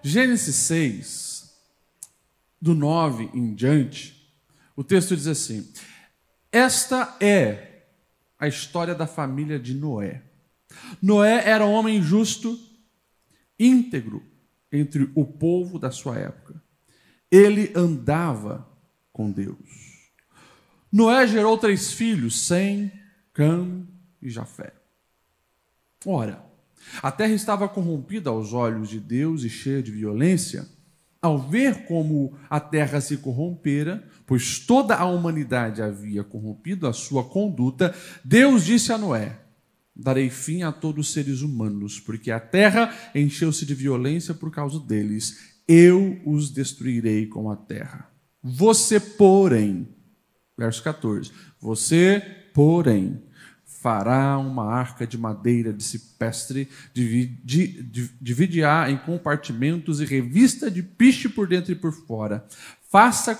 Gênesis 6, do 9 em diante, o texto diz assim: esta é a história da família de Noé. Noé era um homem justo, íntegro entre o povo da sua época. Ele andava com Deus. Noé gerou 3 filhos, Sem, Cã e Jafé. Ora, a terra estava corrompida aos olhos de Deus e cheia de violência. Ao ver como a terra se corrompera, pois toda a humanidade havia corrompido a sua conduta, Deus disse a Noé: darei fim a todos os seres humanos, porque a terra encheu-se de violência por causa deles. Eu os destruirei com a terra. Você, porém, verso 14, você, porém, fará uma arca de madeira de cipestre, divide-a em compartimentos e revista de piche por dentro e por fora. Faça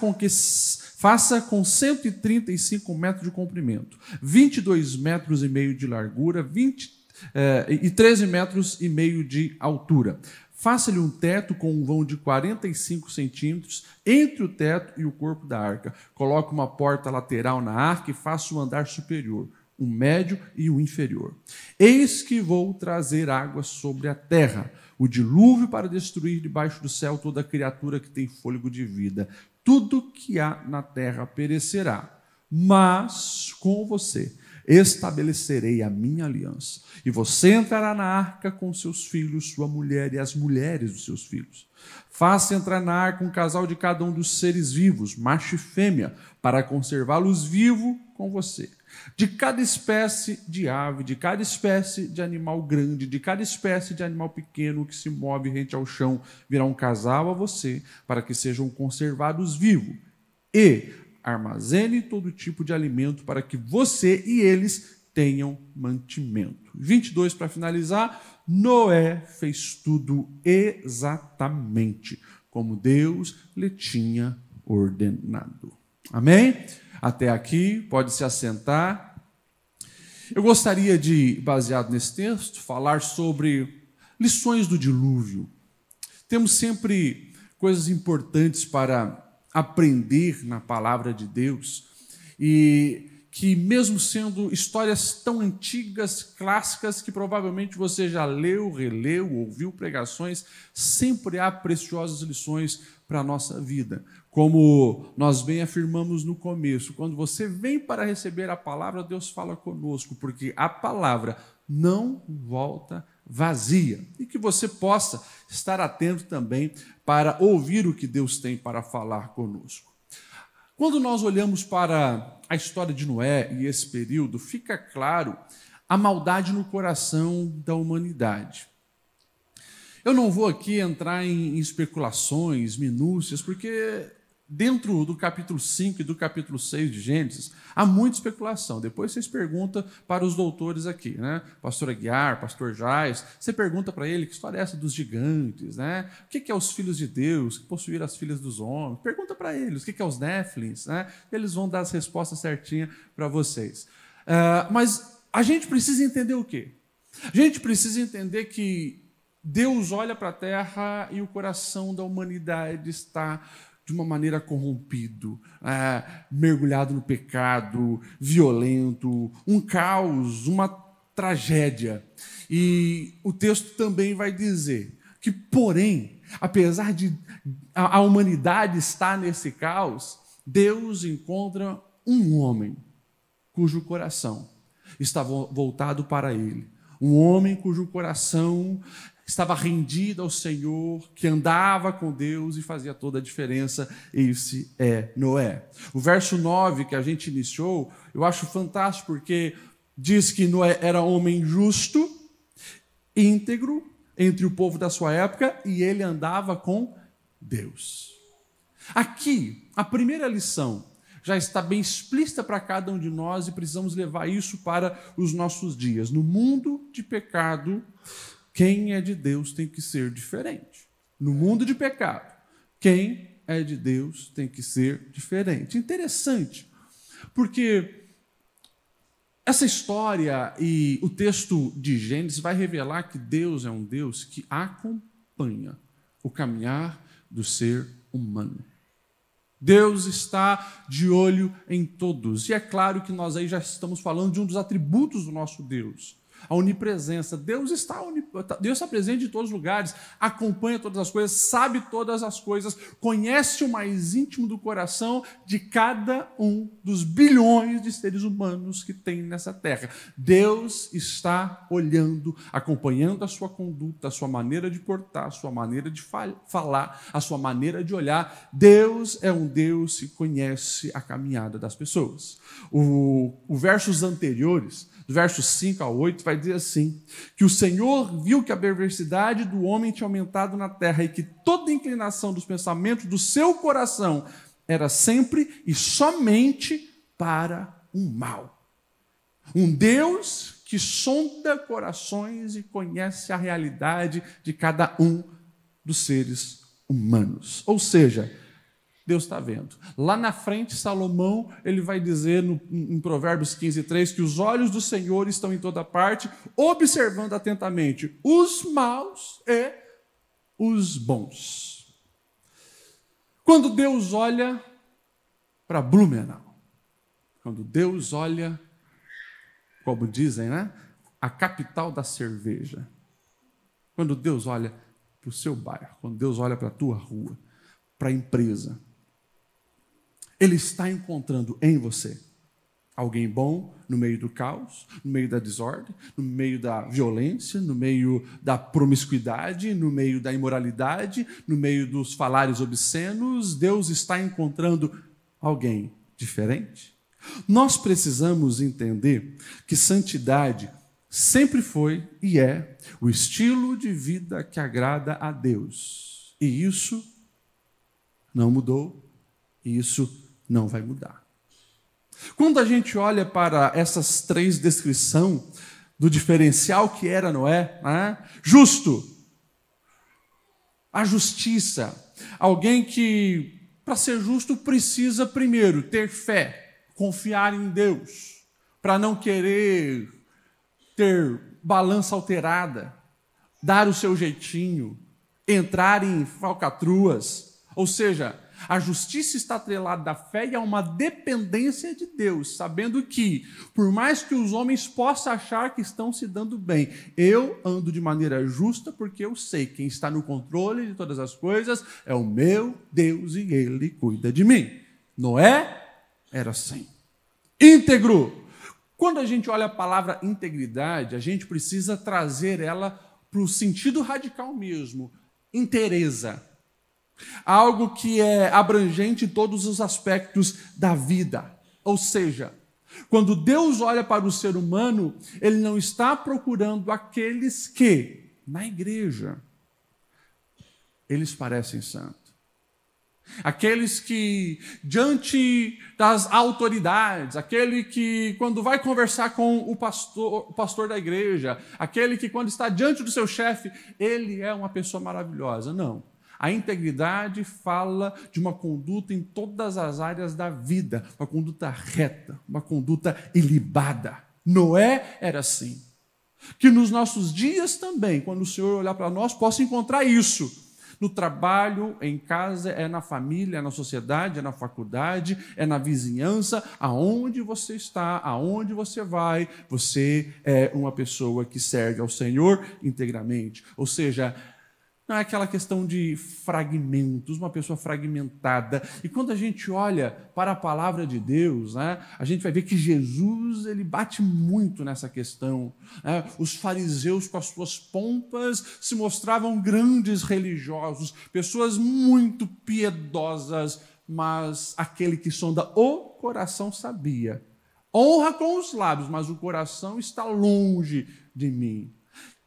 com 135 metros de comprimento, 22 metros e meio de largura, e 13 metros e meio de altura. Faça-lhe um teto com um vão de 45 centímetros entre o teto e o corpo da arca. Coloque uma porta lateral na arca e faça o andar superior, o médio e o inferior. Eis que vou trazer água sobre a terra, o dilúvio para destruir debaixo do céu toda criatura que tem fôlego de vida. Tudo que há na terra perecerá, mas com você estabelecerei a minha aliança. E você entrará na arca com seus filhos, sua mulher e as mulheres dos seus filhos. Faça entrar na arca um casal de cada um dos seres vivos, macho e fêmea, para conservá-los vivos com você. De cada espécie de ave, de cada espécie de animal grande, de cada espécie de animal pequeno que se move rente ao chão, virá um casal a você, para que sejam conservados vivos. E armazene todo tipo de alimento para que você e eles tenham mantimento. 22, para finalizar, Noé fez tudo exatamente como Deus lhe tinha ordenado. Amém? Até aqui, pode se assentar. Eu gostaria de, baseado nesse texto, falar sobre lições do dilúvio. Temos sempre coisas importantes para aprender na palavra de Deus, e que mesmo sendo histórias tão antigas, clássicas, que provavelmente você já leu, releu, ouviu pregações, sempre há preciosas lições para a nossa vida. Como nós bem afirmamos no começo, quando você vem para receber a palavra, Deus fala conosco, porque a palavra não volta vazia, e que você possa estar atento também para ouvir o que Deus tem para falar conosco. Quando nós olhamos para a história de Noé e esse período, fica claro a maldade no coração da humanidade. Eu não vou aqui entrar em especulações, minúcias, porque dentro do capítulo 5 e do capítulo 6 de Gênesis, há muita especulação. Depois vocês perguntam para os doutores aqui, né? Pastor Aguiar, pastor Jais, você pergunta para ele que história é essa dos gigantes, né? O que é os filhos de Deus que possuíram as filhas dos homens? Pergunta para eles o que é os Néfilins, né? Eles vão dar as respostas certinhas para vocês. Mas a gente precisa entender o quê? A gente precisa entender que Deus olha para a terra e o coração da humanidade está de uma maneira corrompido, mergulhado no pecado, violento, um caos, uma tragédia. E o texto também vai dizer que, porém, apesar de a humanidade estar nesse caos, Deus encontra um homem cujo coração estava voltado para ele. Um homem cujo coração estava rendido ao Senhor, que andava com Deus e fazia toda a diferença. Esse é Noé. O verso 9 que a gente iniciou, eu acho fantástico, porque diz que Noé era homem justo, íntegro, entre o povo da sua época, e ele andava com Deus. Aqui, a primeira lição já está bem explícita para cada um de nós e precisamos levar isso para os nossos dias. No mundo de pecado, quem é de Deus tem que ser diferente. No mundo de pecado, quem é de Deus tem que ser diferente. Interessante, porque essa história e o texto de Gênesis vai revelar que Deus é um Deus que acompanha o o caminhar do ser humano. Deus está de olho em todos. E é claro que nós aí já estamos falando de um dos atributos do nosso Deus, a onipresença. Deus está presente em todos os lugares, acompanha todas as coisas, sabe todas as coisas, conhece o mais íntimo do coração de cada um dos bilhões de seres humanos que tem nessa terra. Deus está olhando, acompanhando a sua conduta, a sua maneira de portar, a sua maneira de falar, a sua maneira de olhar. Deus é um Deus que conhece a caminhada das pessoas. Os versos anteriores, do versos 5 a 8, vai dizer assim, que o Senhor viu que a perversidade do homem tinha aumentado na terra e que toda inclinação dos pensamentos do seu coração era sempre e somente para o mal. Um Deus que sonda corações e conhece a realidade de cada um dos seres humanos. Ou seja, Deus está vendo. Lá na frente, Salomão, ele vai dizer em Provérbios 15:3 que os olhos do Senhor estão em toda parte, observando atentamente os maus e os bons. Quando Deus olha para Blumenau, quando Deus olha, como dizem, né? A capital da cerveja. Quando Deus olha para o seu bairro, quando Deus olha para a tua rua, para a empresa, Ele está encontrando em você alguém bom no meio do caos, no meio da desordem, no meio da violência, no meio da promiscuidade, no meio da imoralidade, no meio dos falares obscenos. Deus está encontrando alguém diferente. Nós precisamos entender que santidade sempre foi e é o estilo de vida que agrada a Deus. E isso não mudou, e isso não vai mudar. Quando a gente olha para essas três descrições do diferencial que era Noé, né? Justo, a justiça, alguém que, para ser justo, precisa primeiro ter fé, confiar em Deus, para não querer ter balança alterada, dar o seu jeitinho, entrar em falcatruas, ou seja, a justiça está atrelada à fé e a uma dependência de Deus, sabendo que, por mais que os homens possam achar que estão se dando bem, eu ando de maneira justa porque eu sei que quem está no controle de todas as coisas é o meu Deus e Ele cuida de mim. Noé era assim. Íntegro. Quando a gente olha a palavra integridade, a gente precisa trazer ela para o sentido radical mesmo, inteireza. Algo que é abrangente em todos os aspectos da vida. Ou seja, quando Deus olha para o ser humano, Ele não está procurando aqueles que, na igreja, eles parecem santos. Aqueles que, diante das autoridades, aquele que, quando vai conversar com o pastor da igreja, aquele que, quando está diante do seu chefe, ele é uma pessoa maravilhosa. Não. A integridade fala de uma conduta em todas as áreas da vida, uma conduta reta, uma conduta ilibada. Noé era assim. Que nos nossos dias também, quando o Senhor olhar para nós, possa encontrar isso. No trabalho, em casa, é na família, é na sociedade, é na faculdade, é na vizinhança, aonde você está, aonde você vai, você é uma pessoa que serve ao Senhor integramente. Ou seja, não é aquela questão de fragmentos, uma pessoa fragmentada. E quando a gente olha para a palavra de Deus, né, a gente vai ver que Jesus ele bate muito nessa questão. Né? Os fariseus, com as suas pompas, se mostravam grandes religiosos, pessoas muito piedosas, mas aquele que sonda o coração sabia. Honra com os lábios, mas o coração está longe de mim.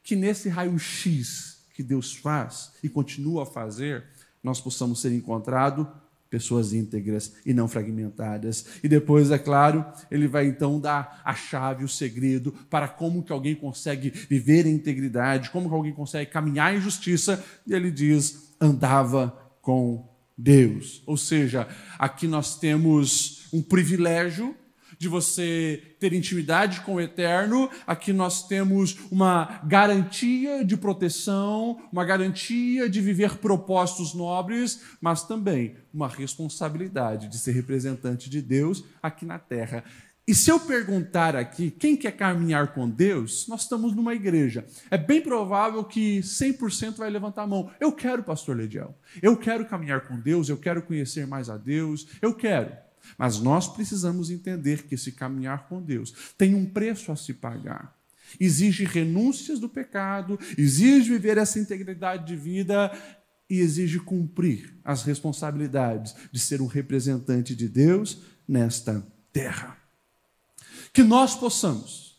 Que nesse raio-x que Deus faz e continua a fazer, nós possamos ser encontrados pessoas íntegras e não fragmentadas. E depois, é claro, ele vai então dar a chave, o segredo para como que alguém consegue viver em integridade, como que alguém consegue caminhar em justiça. E ele diz, andava com Deus. Ou seja, aqui nós temos um privilégio de você ter intimidade com o Eterno. Aqui nós temos uma garantia de proteção, uma garantia de viver propósitos nobres, mas também uma responsabilidade de ser representante de Deus aqui na terra. E se eu perguntar aqui, quem quer caminhar com Deus, nós estamos numa igreja. É bem provável que 100% vai levantar a mão. Eu quero, pastor Lediel. Eu quero caminhar com Deus, eu quero conhecer mais a Deus, eu quero. Mas nós precisamos entender que esse caminhar com Deus tem um preço a se pagar. Exige renúncias do pecado, exige viver essa integridade de vida e exige cumprir as responsabilidades de ser um representante de Deus nesta terra. Que nós possamos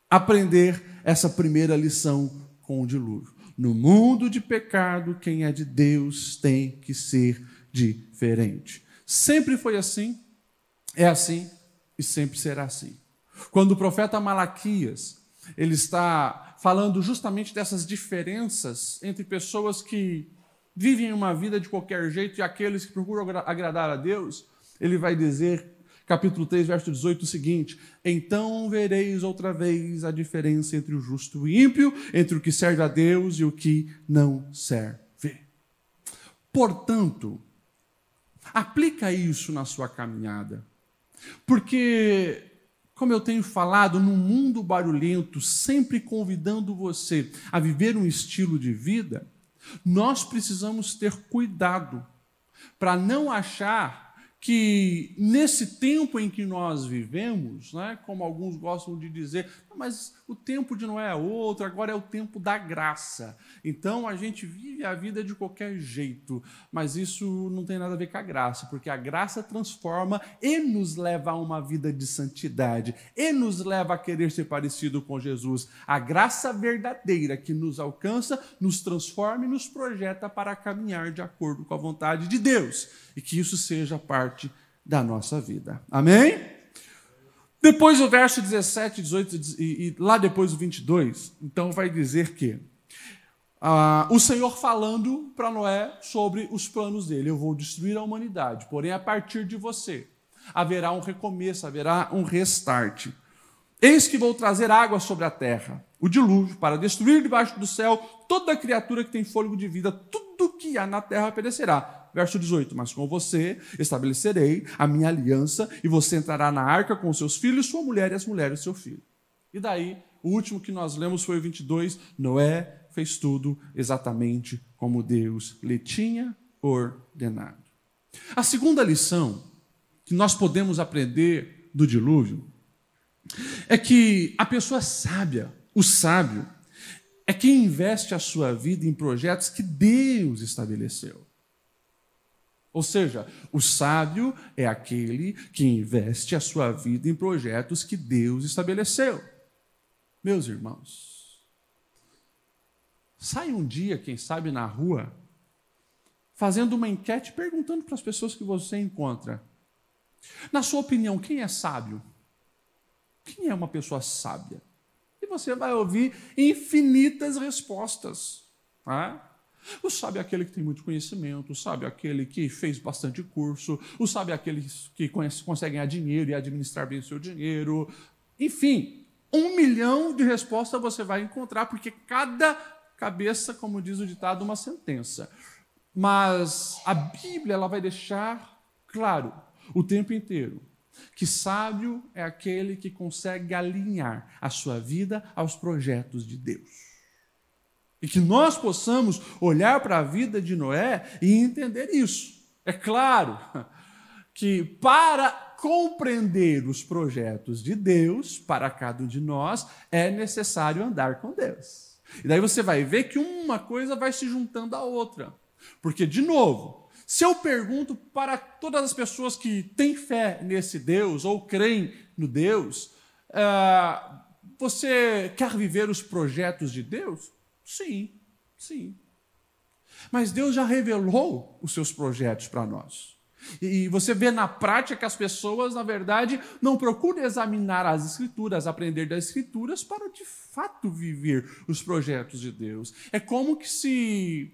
aprender essa primeira lição com o dilúvio. No mundo de pecado, quem é de Deus tem que ser diferente. Sempre foi assim, é assim e sempre será assim. Quando o profeta Malaquias, ele está falando justamente dessas diferenças entre pessoas que vivem uma vida de qualquer jeito e aqueles que procuram agradar a Deus, ele vai dizer, capítulo 3, verso 18, o seguinte: então vereis outra vez a diferença entre o justo e o ímpio, entre o que serve a Deus e o que não serve. Portanto, aplica isso na sua caminhada. Porque, como eu tenho falado, num mundo barulhento, sempre convidando você a viver um estilo de vida, nós precisamos ter cuidado para não achar que nesse tempo em que nós vivemos, né, como alguns gostam de dizer, mas o tempo de Noé é outro, agora é o tempo da graça. Então a gente vive a vida de qualquer jeito, mas isso não tem nada a ver com a graça, porque a graça transforma e nos leva a uma vida de santidade, e nos leva a querer ser parecido com Jesus. A graça verdadeira que nos alcança, nos transforma e nos projeta para caminhar de acordo com a vontade de Deus, e que isso seja parte da nossa vida. Amém? Depois o verso 17, 18 e lá depois o 22, então vai dizer que o Senhor falando para Noé sobre os planos dele: eu vou destruir a humanidade, porém a partir de você haverá um recomeço, haverá um restart. Eis que vou trazer água sobre a terra, o dilúvio, para destruir debaixo do céu toda criatura que tem fôlego de vida, tudo que há na terra perecerá. Verso 18, mas com você estabelecerei a minha aliança, e você entrará na arca com seus filhos, sua mulher e as mulheres do seu filho. E daí, o último que nós lemos foi o 22, Noé fez tudo exatamente como Deus lhe tinha ordenado. A segunda lição que nós podemos aprender do dilúvio é que a pessoa sábia, o sábio, é quem investe a sua vida em projetos que Deus estabeleceu. Ou seja, o sábio é aquele que investe a sua vida em projetos que Deus estabeleceu. Meus irmãos, sai um dia, quem sabe, na rua, fazendo uma enquete, perguntando para as pessoas que você encontra: na sua opinião, quem é sábio? Quem é uma pessoa sábia? E você vai ouvir infinitas respostas. Tá? O sábio é aquele que tem muito conhecimento, o sábio é aquele que fez bastante curso, o sábio é aquele que consegue ganhar dinheiro e administrar bem o seu dinheiro. Enfim, 1 milhão de respostas você vai encontrar, porque cada cabeça, como diz o ditado, uma sentença. Mas a Bíblia ela vai deixar claro o tempo inteiro que sábio é aquele que consegue alinhar a sua vida aos projetos de Deus. E que nós possamos olhar para a vida de Noé e entender isso. É claro que para compreender os projetos de Deus para cada um de nós, é necessário andar com Deus. E daí você vai ver que uma coisa vai se juntando à outra. Porque, de novo, se eu pergunto para todas as pessoas que têm fé nesse Deus ou creem no Deus, você quer viver os projetos de Deus? Sim, sim. Mas Deus já revelou os seus projetos para nós. E você vê na prática que as pessoas, na verdade, não procuram examinar as Escrituras, aprender das Escrituras para, de fato, viver os projetos de Deus. É como que se...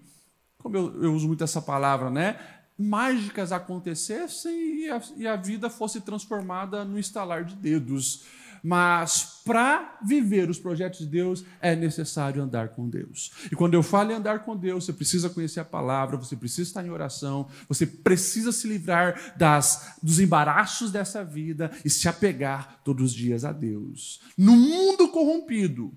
Como eu uso muito essa palavra, né? mágicas acontecessem e a vida fosse transformada no estalar de dedos. Mas para viver os projetos de Deus é necessário andar com Deus. E quando eu falo em andar com Deus, você precisa conhecer a palavra, você precisa estar em oração, você precisa se livrar dos embaraços dessa vida e se apegar todos os dias a Deus. No mundo corrompido,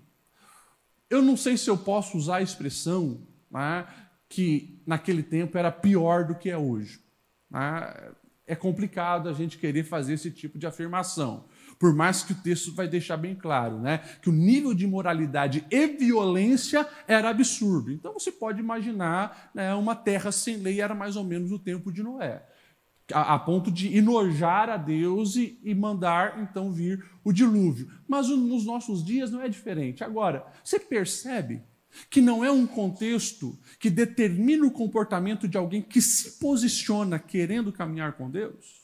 eu não sei se eu posso usar a expressão, né, que naquele tempo era pior do que é hoje. Né? É complicado a gente querer fazer esse tipo de afirmação. Por mais que o texto vai deixar bem claro, né, que o nível de imoralidade e violência era absurdo. Então você pode imaginar, né, uma terra sem lei era mais ou menos o tempo de Noé, a ponto de enojar a Deus e mandar então vir o dilúvio. Mas nos nossos dias não é diferente. Agora, você percebe que não é um contexto que determina o comportamento de alguém que se posiciona querendo caminhar com Deus?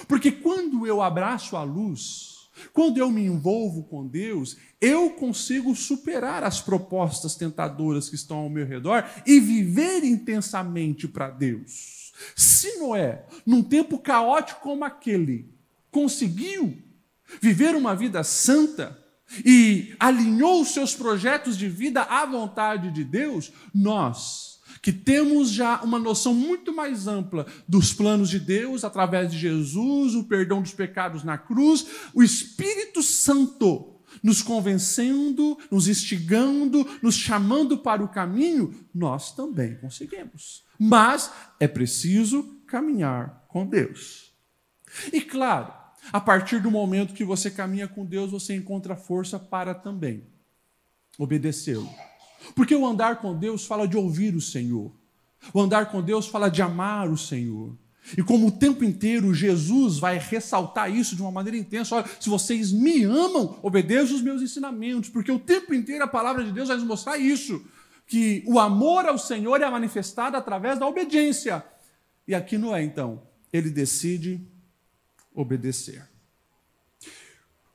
Porque quando eu abraço a luz, quando eu me envolvo com Deus, eu consigo superar as propostas tentadoras que estão ao meu redor e viver intensamente para Deus. Se Noé, num tempo caótico como aquele, conseguiu viver uma vida santa e alinhou os seus projetos de vida à vontade de Deus, nós, que temos já uma noção muito mais ampla dos planos de Deus através de Jesus, o perdão dos pecados na cruz, o Espírito Santo nos convencendo, nos instigando, nos chamando para o caminho, nós também conseguimos. Mas é preciso caminhar com Deus. E claro, a partir do momento que você caminha com Deus, você encontra força para também obedecê-lo. Porque o andar com Deus fala de ouvir o Senhor. O andar com Deus fala de amar o Senhor. E como o tempo inteiro Jesus vai ressaltar isso de uma maneira intensa, olha, se vocês me amam, obedeçam os meus ensinamentos, porque o tempo inteiro a palavra de Deus vai nos mostrar isso, que o amor ao Senhor é manifestado através da obediência. E aqui Noé, então, ele decide obedecer.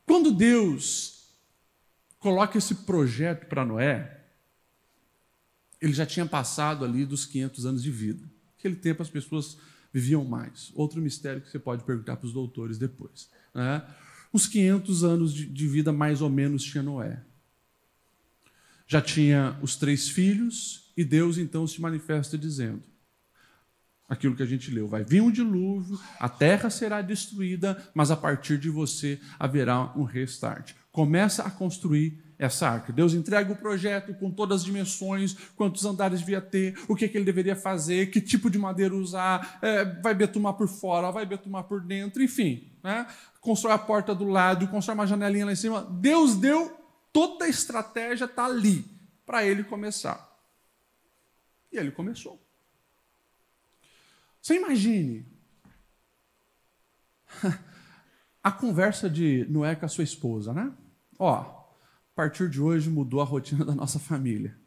Quando Deus coloca esse projeto para Noé, ele já tinha passado ali dos 500 anos de vida. Naquele tempo as pessoas viviam mais. Outro mistério que você pode perguntar para os doutores depois. Né? Uns 500 anos de vida mais ou menos tinha Noé. Já tinha os 3 filhos e Deus então se manifesta dizendo aquilo que a gente leu. Vai vir um dilúvio, a terra será destruída, mas a partir de você haverá um restart. Começa a construir essa arca. Deus entrega o projeto com todas as dimensões, quantos andares devia ter, o que ele deveria fazer, que tipo de madeira usar, vai betumar por fora, vai betumar por dentro, enfim. Né? Constrói a porta do lado, constrói uma janelinha lá em cima. Deus deu toda a estratégia, está ali, para ele começar. E ele começou. Você imagine a conversa de Noé com a sua esposa, né? A partir de hoje mudou a rotina da nossa família.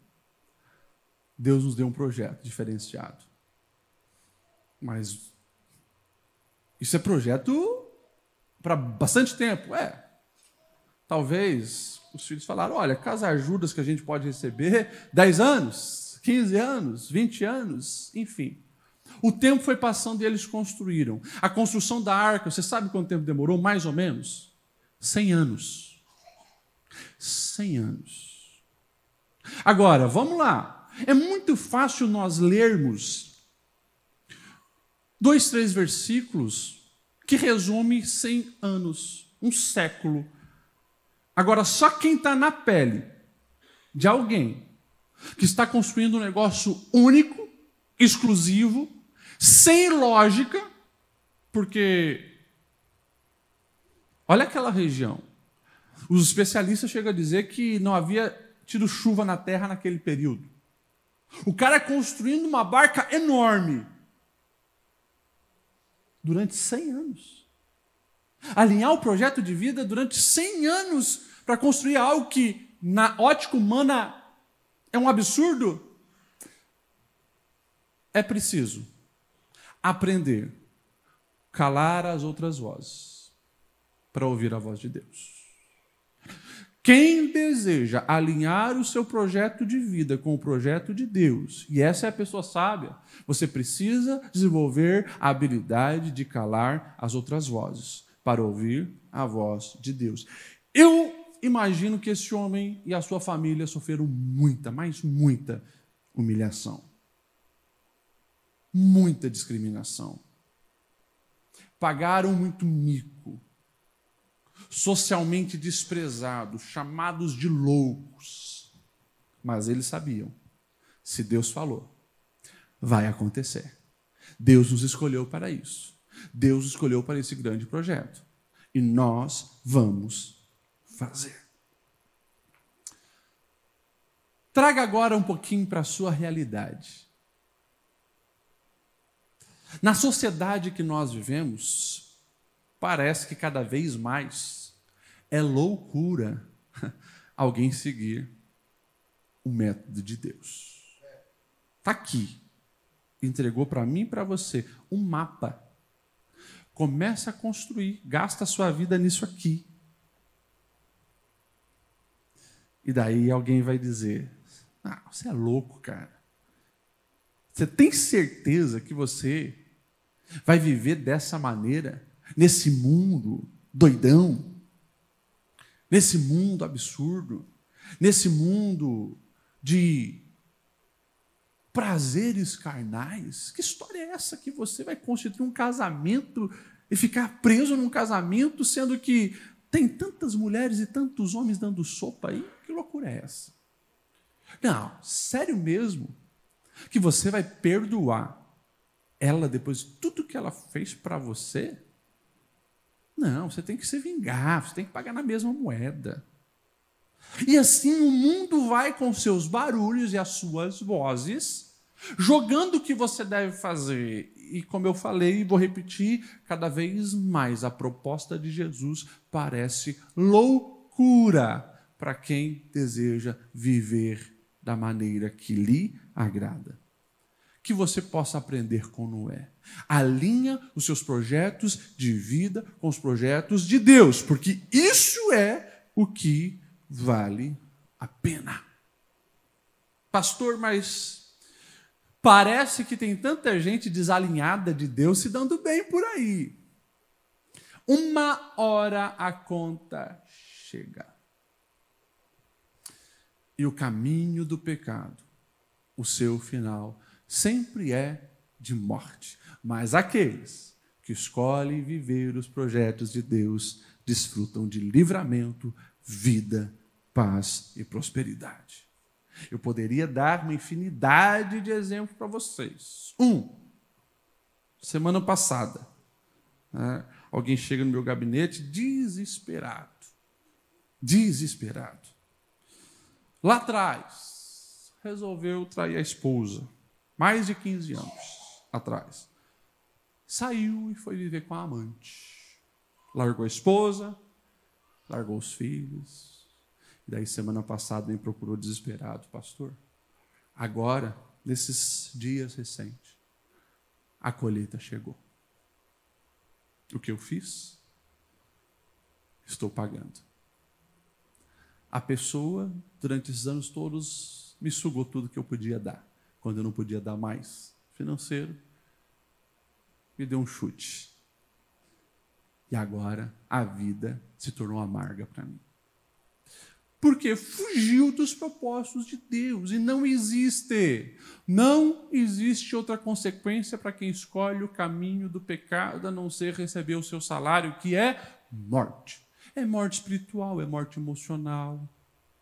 Deus nos deu um projeto diferenciado. Mas isso é projeto para bastante tempo. Talvez os filhos falaram, olha, as ajudas que a gente pode receber, 10 anos, 15 anos, 20 anos, enfim. O tempo foi passando e eles construíram. A construção da arca, você sabe quanto tempo demorou? Mais ou menos? 100 anos. 100 anos. Agora, vamos lá. É muito fácil nós lermos 2, 3 versículos que resumem 100 anos, um século. Agora, só quem está na pele de alguém que está construindo um negócio único, exclusivo, sem lógica, porque olha aquela região. Os especialistas chegam a dizer que não havia tido chuva na terra naquele período. O cara construindo uma barca enorme durante 100 anos. Alinhar o projeto de vida durante 100 anos para construir algo que, na ótica humana, é um absurdo. É preciso aprender, calar as outras vozes para ouvir a voz de Deus. Quem deseja alinhar o seu projeto de vida com o projeto de Deus, e essa é a pessoa sábia, você precisa desenvolver a habilidade de calar as outras vozes para ouvir a voz de Deus. Eu imagino que esse homem e a sua família sofreram muita, mas muita humilhação. Muita discriminação. Pagaram muito mico. Socialmente desprezados, chamados de loucos. Mas eles sabiam, se Deus falou, vai acontecer. Deus nos escolheu para isso. Deus nos escolheu para esse grande projeto. E nós vamos fazer. Traga agora um pouquinho para a sua realidade. Na sociedade que nós vivemos, parece que cada vez mais é loucura alguém seguir o método de Deus. Está aqui. Entregou para mim e para você um mapa. Começa a construir. Gasta a sua vida nisso aqui. E daí alguém vai dizer, você é louco, cara. Você tem certeza que você vai viver dessa maneira, nesse mundo doidão, nesse mundo absurdo, nesse mundo de prazeres carnais? Que história é essa que você vai constituir um casamento e ficar preso num casamento, sendo que tem tantas mulheres e tantos homens dando sopa aí? Que loucura é essa? Não, sério mesmo, que você vai perdoar ela depois de tudo que ela fez para você? Não, você tem que se vingar, você tem que pagar na mesma moeda. E assim o mundo vai com seus barulhos e as suas vozes, jogando o que você deve fazer. E como eu falei, e vou repetir, cada vez mais a proposta de Jesus parece loucura para quem deseja viver da maneira que lhe agrada. Que você possa aprender com Noé. Alinha os seus projetos de vida com os projetos de Deus, porque isso é o que vale a pena. Pastor, mas parece que tem tanta gente desalinhada de Deus se dando bem por aí. Uma hora a conta chega. E o caminho do pecado, o seu final, sempre é de morte. Mas aqueles que escolhem viver os projetos de Deus desfrutam de livramento, vida, paz e prosperidade. Eu poderia dar uma infinidade de exemplos para vocês. Semana passada, alguém chega no meu gabinete desesperado. Lá atrás, resolveu trair a esposa. Mais de 15 anos atrás. Saiu e foi viver com a amante. Largou a esposa, largou os filhos. E daí, semana passada, me procurou desesperado, pastor. Agora, nesses dias recentes, a colheita chegou. O que eu fiz? Estou pagando. A pessoa, durante esses anos todos, me sugou tudo que eu podia dar. Quando eu não podia dar mais financeiro, me deu um chute. E agora a vida se tornou amarga para mim. Porque fugiu dos propósitos de Deus. E não existe outra consequência para quem escolhe o caminho do pecado a não ser receber o seu salário, que é morte. É morte espiritual, é morte emocional.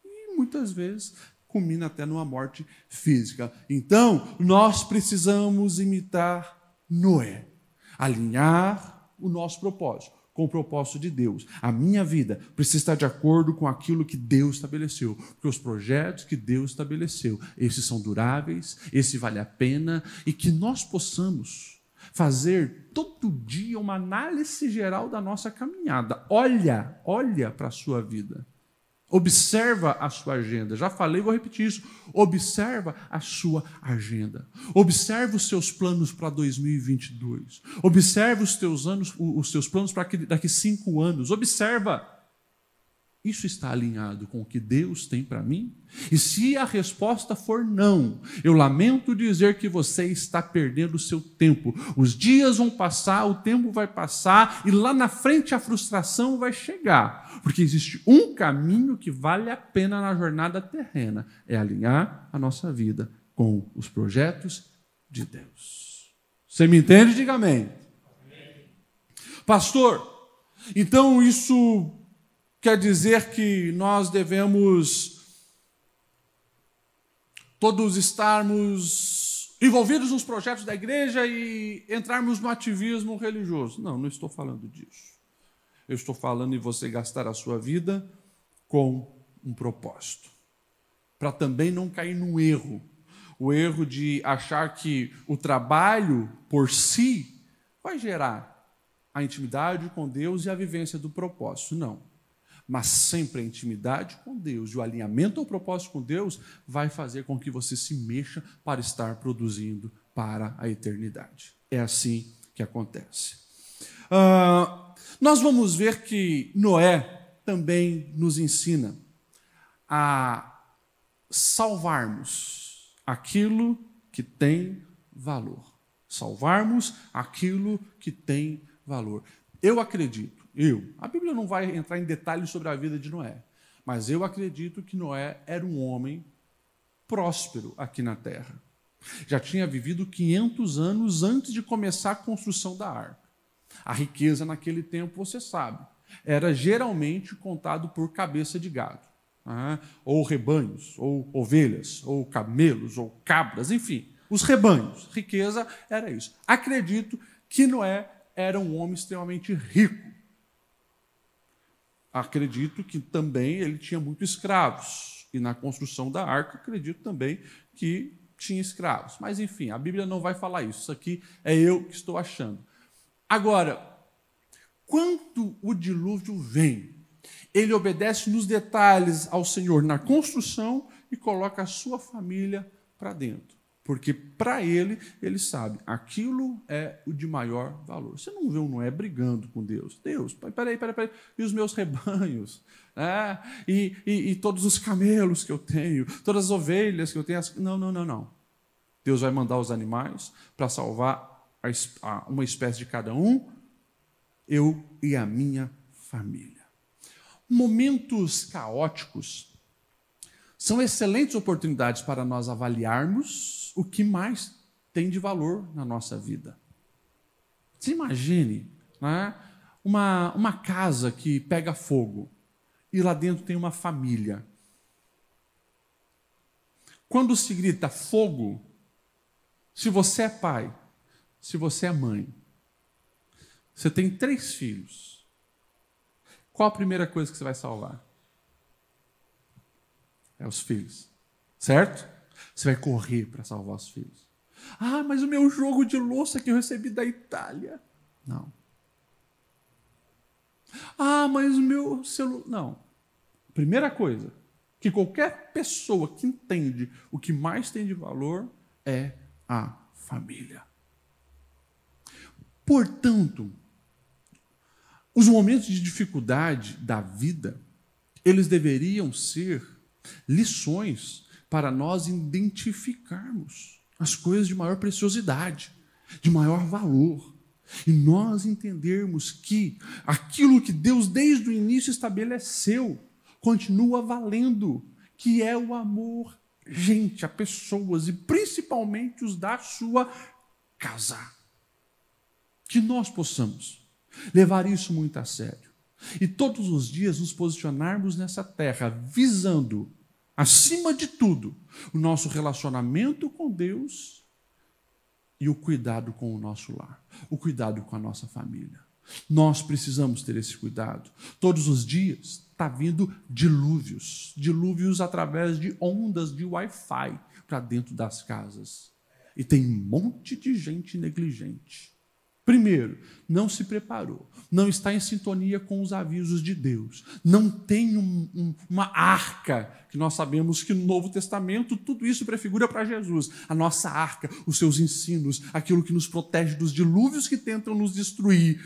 E muitas vezes culmina até numa morte física. Então, nós precisamos imitar Noé. Alinhar o nosso propósito com o propósito de Deus. A minha vida precisa estar de acordo com aquilo que Deus estabeleceu. Porque os projetos que Deus estabeleceu, esses são duráveis, esse vale a pena, e que nós possamos fazer todo dia uma análise geral da nossa caminhada. Olha para a sua vida. Observa a sua agenda. Já falei, vou repetir isso. Observa a sua agenda. Observa os seus planos para 2022. Observa os teus planos para daqui 5 anos. Observa. Isso está alinhado com o que Deus tem para mim? E se a resposta for não, eu lamento dizer que você está perdendo o seu tempo. Os dias vão passar, o tempo vai passar e lá na frente a frustração vai chegar. Porque existe um caminho que vale a pena na jornada terrena. É alinhar a nossa vida com os projetos de Deus. Você me entende? Diga amém. Pastor, então isso quer dizer que nós devemos todos estarmos envolvidos nos projetos da igreja e entrarmos no ativismo religioso. Não, não estou falando disso. Eu estou falando em você gastar a sua vida com um propósito. Para também não cair no erro. O erro de achar que o trabalho por si vai gerar a intimidade com Deus e a vivência do propósito. Não. Mas sempre a intimidade com Deus e o alinhamento ao propósito com Deus vai fazer com que você se mexa para estar produzindo para a eternidade. É assim que acontece. Nós vamos ver que Noé também nos ensina a salvarmos aquilo que tem valor. Salvarmos aquilo que tem valor. Eu acredito. A Bíblia não vai entrar em detalhes sobre a vida de Noé, mas eu acredito que Noé era um homem próspero aqui na terra. Já tinha vivido 500 anos antes de começar a construção da arca. A riqueza naquele tempo, você sabe, era geralmente contado por cabeça de gado, ou rebanhos, ou ovelhas, ou camelos, ou cabras, enfim, os rebanhos. Riqueza era isso. Acredito que Noé era um homem extremamente rico. Acredito que também ele tinha muitos escravos. E na construção da arca, acredito também que tinha escravos. Mas, enfim, a Bíblia não vai falar isso. Isso aqui é eu que estou achando. Agora, quando o dilúvio vem, ele obedece nos detalhes ao Senhor na construção e coloca a sua família para dentro. Porque para ele sabe, aquilo é o de maior valor. Você não vê um Noé brigando com Deus. Deus, peraí, e os meus rebanhos? E todos os camelos que eu tenho, todas as ovelhas que eu tenho? Não. Deus vai mandar os animais para salvar uma espécie de cada um, eu e a minha família. Momentos caóticos são excelentes oportunidades para nós avaliarmos o que mais tem de valor na nossa vida. Você imagine, uma casa que pega fogo e lá dentro tem uma família. Quando se grita fogo, se você é pai, se você é mãe, você tem 3 filhos, qual a primeira coisa que você vai salvar? É os filhos, certo? Você vai correr para salvar os filhos. Mas o meu jogo de louça que eu recebi da Itália. Não. Mas o meu celular. Não. Primeira coisa, que qualquer pessoa que entende o que mais tem de valor é a família. Portanto, os momentos de dificuldade da vida, eles deveriam ser lições para nós identificarmos as coisas de maior preciosidade, de maior valor, e nós entendermos que aquilo que Deus desde o início estabeleceu continua valendo, que é o amor, a pessoas, e principalmente os da sua casa. Que nós possamos levar isso muito a sério. E todos os dias nos posicionarmos nessa terra, visando, acima de tudo, o nosso relacionamento com Deus e o cuidado com o nosso lar, o cuidado com a nossa família. Nós precisamos ter esse cuidado. Todos os dias está vindo dilúvios através de ondas de Wi-Fi para dentro das casas. E tem um monte de gente negligente. Primeiro, não se preparou, não está em sintonia com os avisos de Deus, não tem uma arca, que nós sabemos que no Novo Testamento tudo isso prefigura para Jesus, a nossa arca, os seus ensinos, aquilo que nos protege dos dilúvios que tentam nos destruir.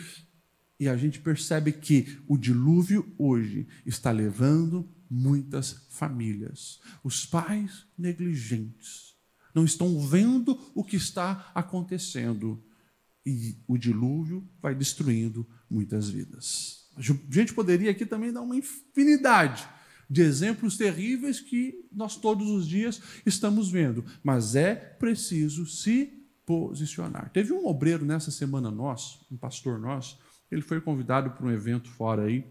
E a gente percebe que o dilúvio hoje está levando muitas famílias. Os pais negligentes não estão vendo o que está acontecendo. E o dilúvio vai destruindo muitas vidas. A gente poderia aqui também dar uma infinidade de exemplos terríveis que nós todos os dias estamos vendo. Mas é preciso se posicionar. Teve um obreiro nessa semana nosso, um pastor nosso, ele foi convidado para um evento fora aí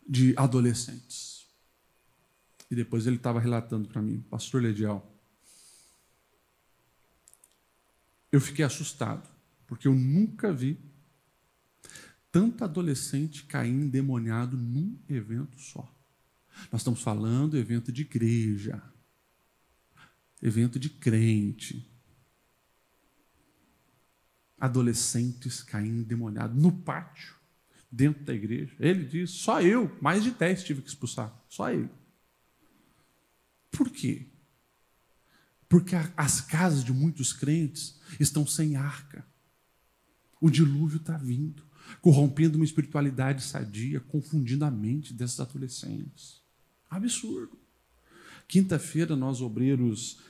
de adolescentes. E depois ele estava relatando para mim, pastor Ledial, eu fiquei assustado, porque eu nunca vi tanto adolescente cair endemoniado num evento só. Nós estamos falando evento de igreja, evento de crente. Adolescentes caindo endemoniados no pátio, dentro da igreja. Ele diz, só eu, mais de 10 tive que expulsar, só ele. Por quê? Porque as casas de muitos crentes estão sem arca. O dilúvio está vindo, corrompendo uma espiritualidade sadia, confundindo a mente desses adolescentes. Absurdo. Quinta-feira, nós, obreiros,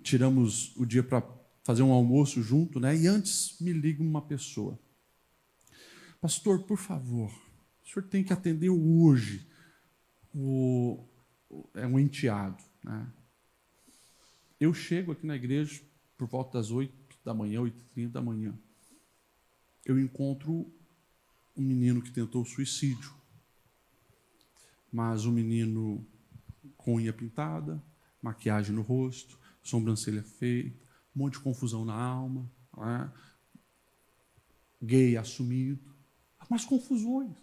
tiramos o dia para fazer um almoço junto, né? E antes me liga uma pessoa. Pastor, por favor, o senhor tem que atender hoje é um enteado, né? Eu chego aqui na igreja por volta das 8 da manhã, 8h30 da manhã. Eu encontro um menino que tentou suicídio. Mas um menino com unha pintada, maquiagem no rosto, sobrancelha feita, um monte de confusão na alma, né? Gay assumido, umas confusões.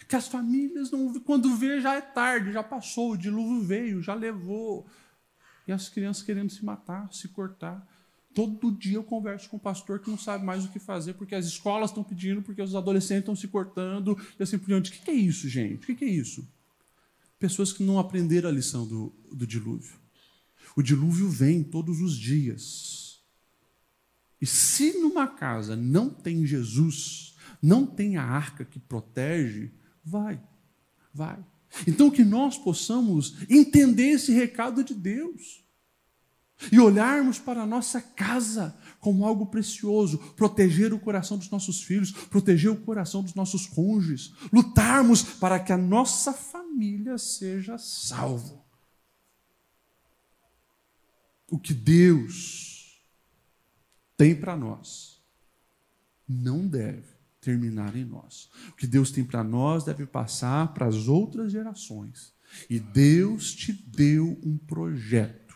Que as famílias, não, quando vê, já é tarde, já passou, o dilúvio veio, já levou. E as crianças querendo se matar, se cortar. Todo dia eu converso com um pastor que não sabe mais o que fazer, porque as escolas estão pedindo, porque os adolescentes estão se cortando, e assim por diante. O que é isso, gente? O que é isso? Pessoas que não aprenderam a lição do dilúvio. O dilúvio vem todos os dias. E se numa casa não tem Jesus, não tem a arca que protege, vai. Então que nós possamos entender esse recado de Deus e olharmos para a nossa casa como algo precioso, proteger o coração dos nossos filhos, proteger o coração dos nossos cônjuges, lutarmos para que a nossa família seja salva. O que Deus tem para nós não deve terminar em nós. O que Deus tem para nós deve passar para as outras gerações. E Deus te deu um projeto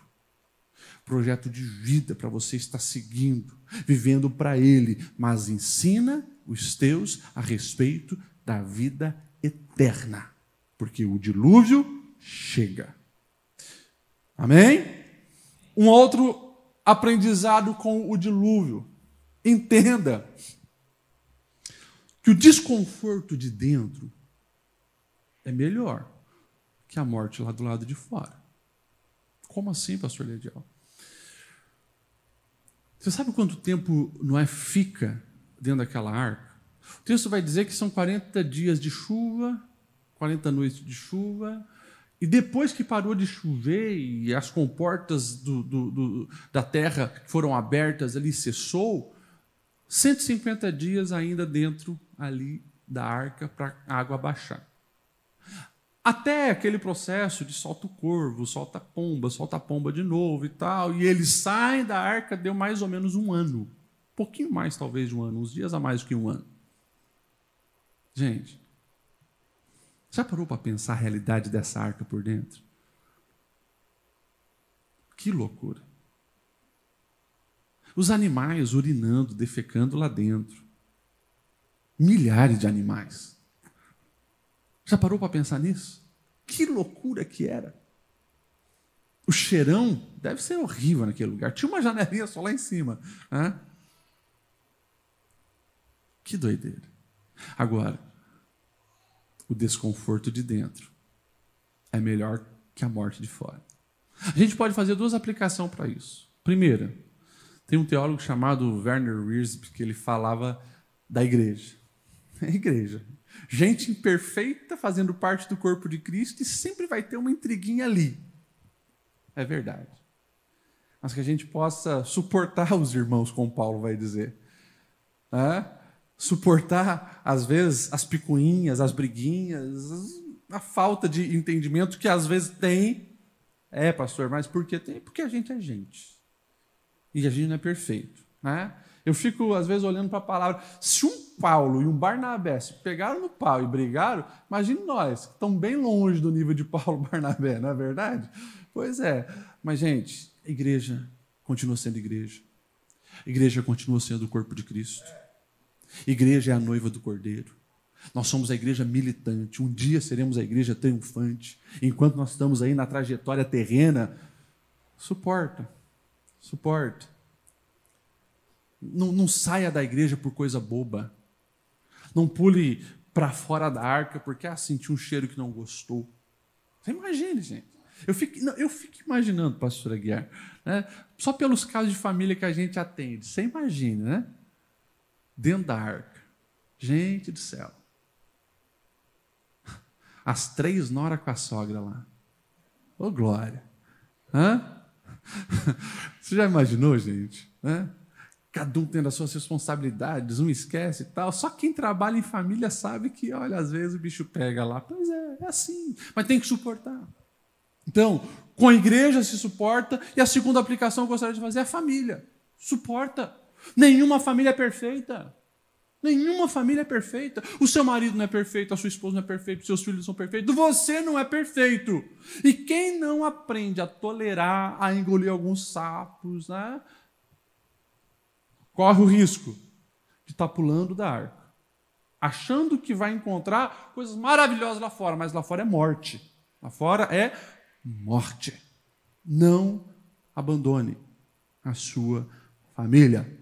de vida para você estar seguindo, vivendo para Ele, mas ensina os teus a respeito da vida eterna, porque o dilúvio chega. Amém? Um outro aprendizado com o dilúvio. Entenda que o desconforto de dentro é melhor que a morte lá do lado de fora. Como assim, pastor Ledial? Você sabe quanto tempo Noé fica dentro daquela arca? O texto vai dizer que são 40 dias de chuva, 40 noites de chuva, e depois que parou de chover e as comportas da terra foram abertas ali, cessou, 150 dias ainda dentro ali da arca para a água baixar. Até aquele processo de solta o corvo, solta a pomba de novo e tal, e eles saem da arca, deu mais ou menos um ano. Um pouquinho mais, talvez, de um ano, uns dias a mais do que um ano. Gente, já parou para pensar a realidade dessa arca por dentro? Que loucura. Os animais urinando, defecando lá dentro. Milhares de animais. Já parou para pensar nisso? Que loucura que era. O cheirão deve ser horrível naquele lugar. Tinha uma janelinha só lá em cima. Né? Que doideira. Agora, o desconforto de dentro é melhor que a morte de fora. A gente pode fazer duas aplicações para isso. Primeira, tem um teólogo chamado Werner Wiersbe que ele falava da igreja. É a igreja. Gente imperfeita fazendo parte do corpo de Cristo e sempre vai ter uma intriguinha ali. É verdade. Mas que a gente possa suportar os irmãos, como Paulo vai dizer. Suportar, às vezes, as picuinhas, as briguinhas, a falta de entendimento que às vezes tem. Pastor, mas por que tem? Porque a gente é gente. E a gente não é perfeito. Eu fico, às vezes, olhando para a palavra. Se um Paulo e um Barnabé se pegaram no pau e brigaram, imagine nós, que estamos bem longe do nível de Paulo e Barnabé, não é verdade? Pois é. Mas, gente, a igreja continua sendo igreja. A igreja continua sendo o corpo de Cristo. A igreja é a noiva do Cordeiro. Nós somos a igreja militante. Um dia seremos a igreja triunfante. Enquanto nós estamos aí na trajetória terrena, suporta. Não saia da igreja por coisa boba. Não pule para fora da arca porque sentiu um cheiro que não gostou. Você imagine, gente. Eu fico imaginando, pastor Aguiar, só pelos casos de família que a gente atende. Você imagina, dentro da arca. Gente do céu. As 3 noras com a sogra lá. Ô, glória. Você já imaginou, gente? Cada um tendo as suas responsabilidades, um esquece e tal. Só quem trabalha em família sabe que, olha, às vezes o bicho pega lá. Pois é assim. Mas tem que suportar. Então, com a igreja se suporta. E a segunda aplicação que eu gostaria de fazer é a família. Suporta. Nenhuma família é perfeita. Nenhuma família é perfeita. O seu marido não é perfeito, a sua esposa não é perfeita, os seus filhos são perfeitos. Você não é perfeito. E quem não aprende a tolerar, a engolir alguns sapos, corre o risco de estar pulando da arca, achando que vai encontrar coisas maravilhosas lá fora, mas lá fora é morte. Lá fora é morte. Não abandone a sua família.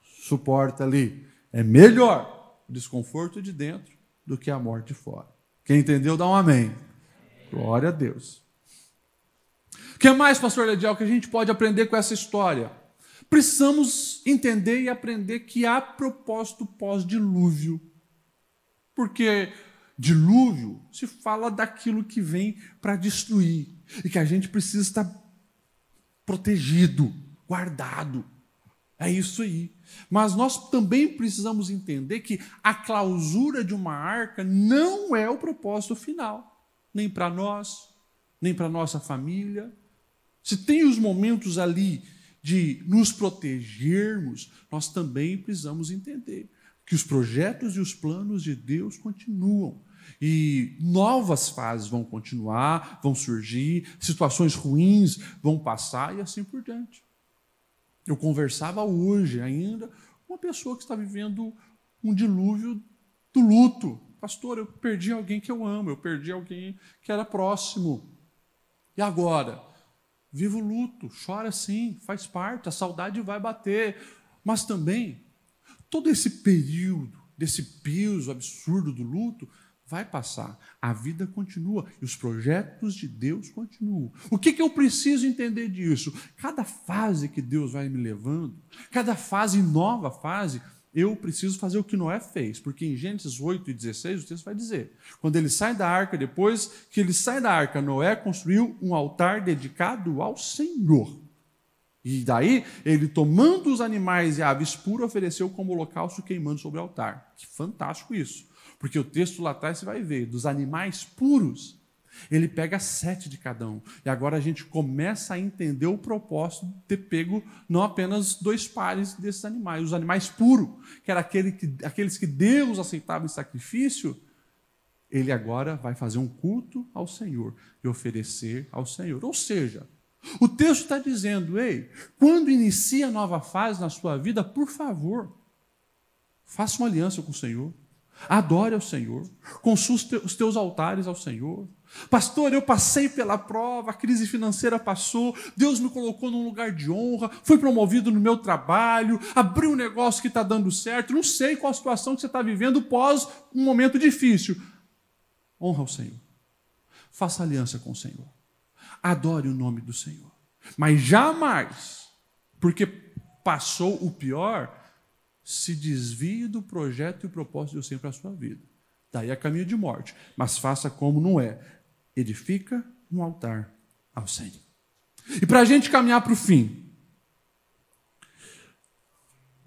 Suporta ali. É melhor o desconforto de dentro do que a morte de fora. Quem entendeu, dá um amém. Glória a Deus. O que mais, pastor Ledial, que a gente pode aprender com essa história? Precisamos entender e aprender que há propósito pós-dilúvio. Porque dilúvio se fala daquilo que vem para destruir. E que a gente precisa estar protegido, guardado. É isso aí. Mas nós também precisamos entender que a clausura de uma arca não é o propósito final. Nem para nós, nem para nossa família. Se tem os momentos ali de nos protegermos, nós também precisamos entender que os projetos e os planos de Deus continuam. E novas fases vão continuar, vão surgir, situações ruins vão passar e assim por diante. Eu conversava hoje ainda com uma pessoa que está vivendo um dilúvio do luto. Pastor, eu perdi alguém que eu amo, eu perdi alguém que era próximo. E agora? Viva o luto, chora sim, faz parte, a saudade vai bater. Mas também, todo esse período, desse peso absurdo do luto, vai passar. A vida continua e os projetos de Deus continuam. O que eu preciso entender disso? Cada fase que Deus vai me levando, cada fase, nova fase, eu preciso fazer o que Noé fez, porque em Gênesis 8:16 o texto vai dizer, quando ele sai da arca, depois que ele sai da arca, Noé construiu um altar dedicado ao Senhor. E daí, ele tomando os animais e aves puras, ofereceu como holocausto queimando sobre o altar. Que fantástico isso. Porque o texto lá atrás você vai ver, dos animais puros, ele pega 7 de cada um. E agora a gente começa a entender o propósito de ter pego não apenas 2 pares desses animais. Os animais puros, que eram aqueles que Deus aceitava em sacrifício, ele agora vai fazer um culto ao Senhor e oferecer ao Senhor. Ou seja, o texto está dizendo, ei, quando inicia a nova fase na sua vida, por favor, faça uma aliança com o Senhor. Adore ao Senhor, consulte os teus altares ao Senhor. Pastor, eu passei pela prova, a crise financeira passou, Deus me colocou num lugar de honra, fui promovido no meu trabalho, abri um negócio que está dando certo, não sei qual a situação que você está vivendo pós um momento difícil. Honra ao Senhor, faça aliança com o Senhor, adore o nome do Senhor, mas jamais, porque passou o pior, se desvie do projeto e propósito de Deus sempre para a sua vida. Daí é caminho de morte. Mas faça como Noé. Edifica um altar ao Senhor. E para a gente caminhar para o fim,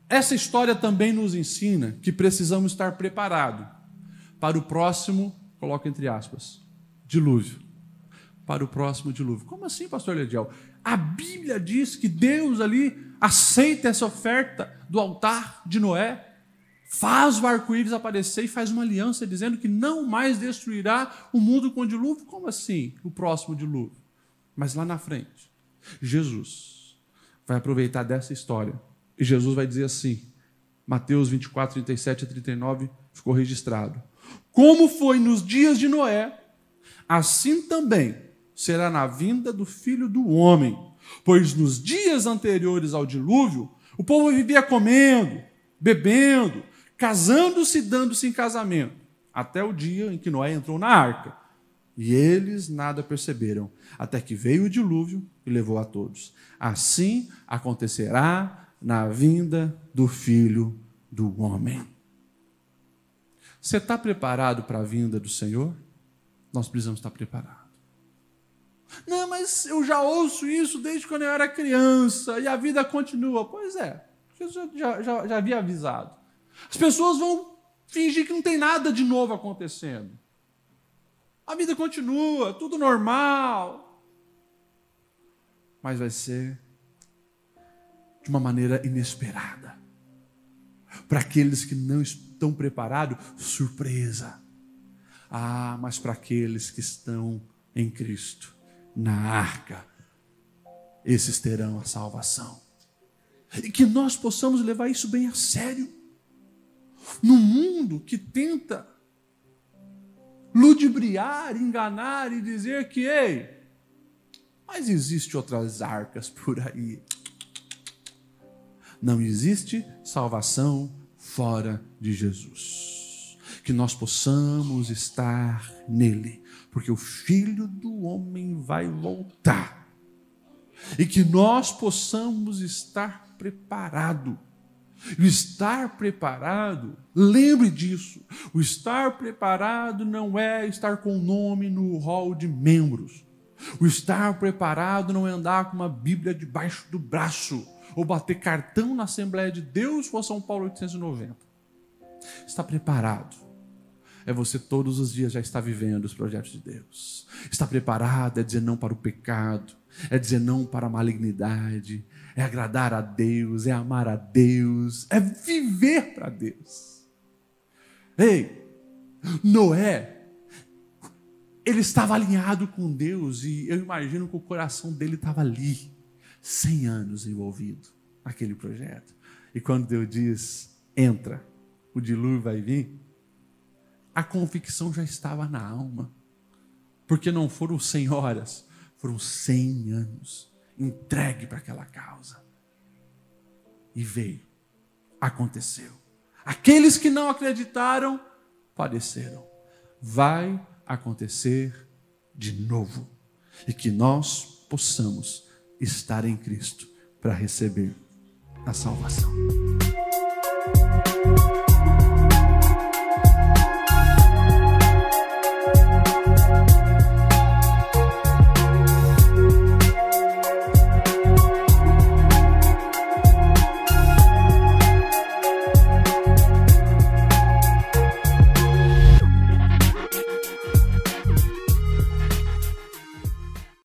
essa história também nos ensina que precisamos estar preparados para o próximo, coloca entre aspas, dilúvio. Para o próximo dilúvio. Como assim, pastor Lediel? A Bíblia diz que Deus ali aceita essa oferta do altar de Noé, faz o arco-íris aparecer e faz uma aliança dizendo que não mais destruirá o mundo com o dilúvio. Como assim, o próximo dilúvio? Mas lá na frente, Jesus vai aproveitar dessa história e Jesus vai dizer assim, Mateus 24, 37 a 39, ficou registrado. Como foi nos dias de Noé, assim também será na vinda do Filho do Homem. Pois nos dias anteriores ao dilúvio, o povo vivia comendo, bebendo, casando-se e dando-se em casamento, até o dia em que Noé entrou na arca. E eles nada perceberam, até que veio o dilúvio e levou a todos. Assim acontecerá na vinda do Filho do Homem. Você está preparado para a vinda do Senhor? Nós precisamos estar preparados. Não, mas eu já ouço isso desde quando eu era criança e a vida continua. Pois é, Jesus já havia avisado. As pessoas vão fingir que não tem nada de novo acontecendo. A vida continua, tudo normal. Mas vai ser de uma maneira inesperada. Para aqueles que não estão preparados, surpresa. Ah, mas para aqueles que estão em Cristo, na arca, esses terão a salvação. E que nós possamos levar isso bem a sério. No mundo que tenta ludibriar, enganar e dizer que, ei, mas existe outras arcas por aí. Não existe salvação fora de Jesus. Que nós possamos estar nele, porque o Filho do Homem vai voltar. E que nós possamos estar preparados. E o estar preparado, lembre disso, o estar preparado não é estar com o nome no hall de membros. O estar preparado não é andar com uma Bíblia debaixo do braço, ou bater cartão na Assembleia de Deus ou São Paulo 890. Estar preparado é você todos os dias já estar vivendo os projetos de Deus. Estar preparado é dizer não para o pecado, é dizer não para a malignidade, é agradar a Deus, é amar a Deus, é viver para Deus. Ei, Noé, ele estava alinhado com Deus e eu imagino que o coração dele estava ali, 100 anos envolvido naquele projeto. E quando Deus diz, entra, o dilúvio vai vir, a convicção já estava na alma, porque não foram 100 horas, foram 100 anos entregue para aquela causa. E veio, aconteceu. Aqueles que não acreditaram, padeceram. Vai acontecer de novo. E que nós possamos estar em Cristo para receber a salvação.